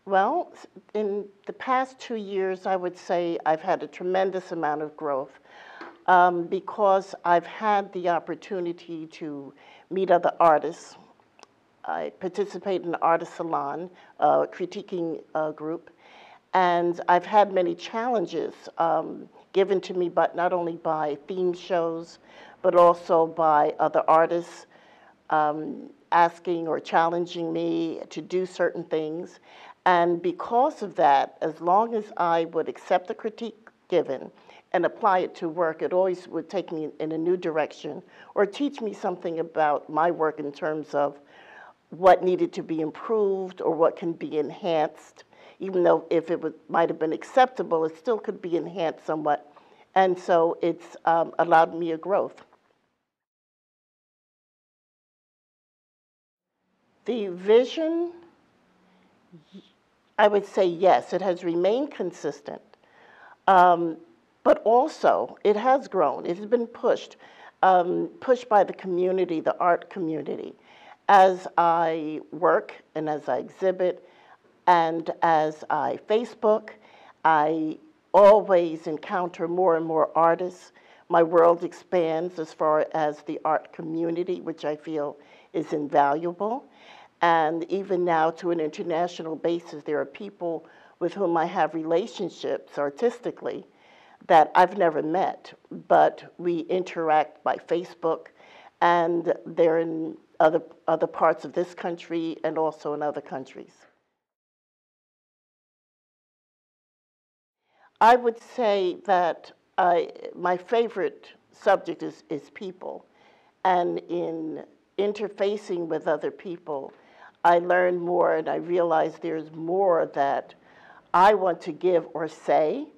Well, in the past 2 years, I would say I've had a tremendous amount of growth because I've had the opportunity to meet other artists. I participate in an artist salon, critiquing group, and I've had many challenges given to me, but not only by theme shows, but also by other artists asking or challenging me to do certain things. And because of that, as long as I would accept the critique given and apply it to work, it always would take me in a new direction or teach me something about my work in terms of what needed to be improved or what can be enhanced. Even though if it might have been acceptable, it still could be enhanced somewhat. And so it's allowed me a growth. The vision, I would say yes, it has remained consistent, but also it has grown. It has been pushed by the community, the art community. As I work and as I exhibit and as I Facebook, I always encounter more and more artists. My world expands as far as the art community, which I feel is invaluable. And even now, to an international basis, there are people with whom I have relationships artistically that I've never met, but we interact by Facebook, and they're in other parts of this country and also in other countries. I would say that my favorite subject is people, and in interfacing with other people, I learn more and I realize there's more that I want to give or say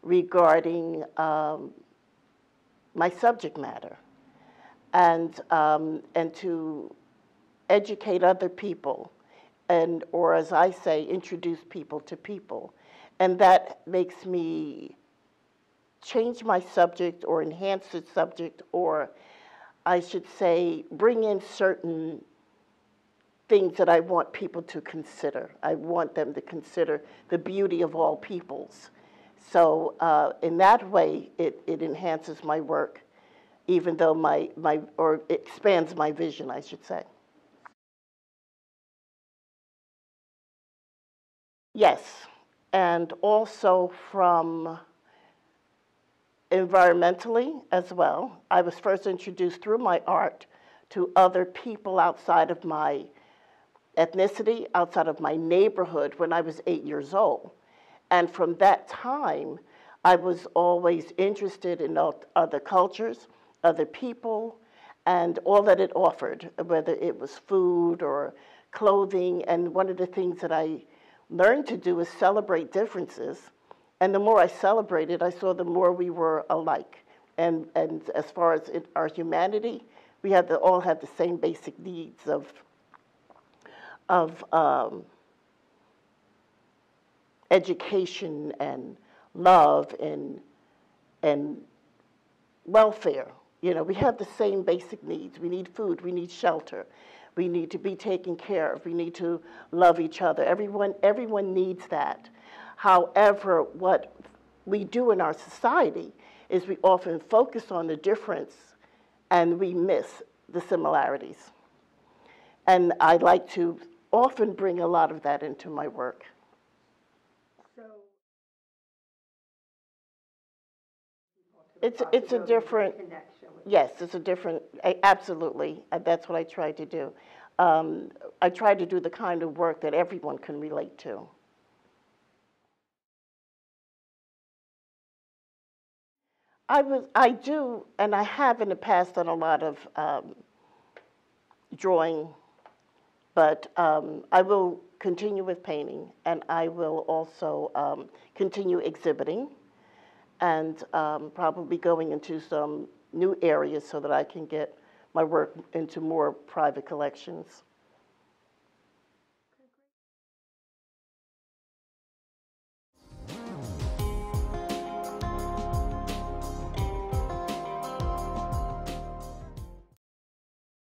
regarding my subject matter, and to educate other people, and or as I say, introduce people to people, and that makes me change my subject or enhance the subject, or I should say, bring in certain things that I want people to consider. I want them to consider the beauty of all peoples. So in that way, it enhances my work, even though or it expands my vision, I should say. Yes, and also from environmentally as well. I was first introduced through my art to other people outside of my ethnicity, outside of my neighborhood when I was 8 years old. And from that time, I was always interested in other cultures, other people, and all that it offered, whether it was food or clothing. And one of the things that I learned to do is celebrate differences. And the more I celebrated, I saw the more we were alike. And as far as our humanity, we all had the same basic needs of education and love and welfare. You know, we have the same basic needs. We need food, we need shelter, we need to be taken care of, we need to love each other. Everyone needs that. However, what we do in our society is we often focus on the difference and we miss the similarities. And I like to often bring a lot of that into my work. It's a different, yes, it's a different, absolutely, that's what I try to do. I try to do the kind of work that everyone can relate to. I do, and I have in the past done a lot of drawing, but I will continue with painting, and I will also continue exhibiting, and probably going into some new areas so that I can get my work into more private collections.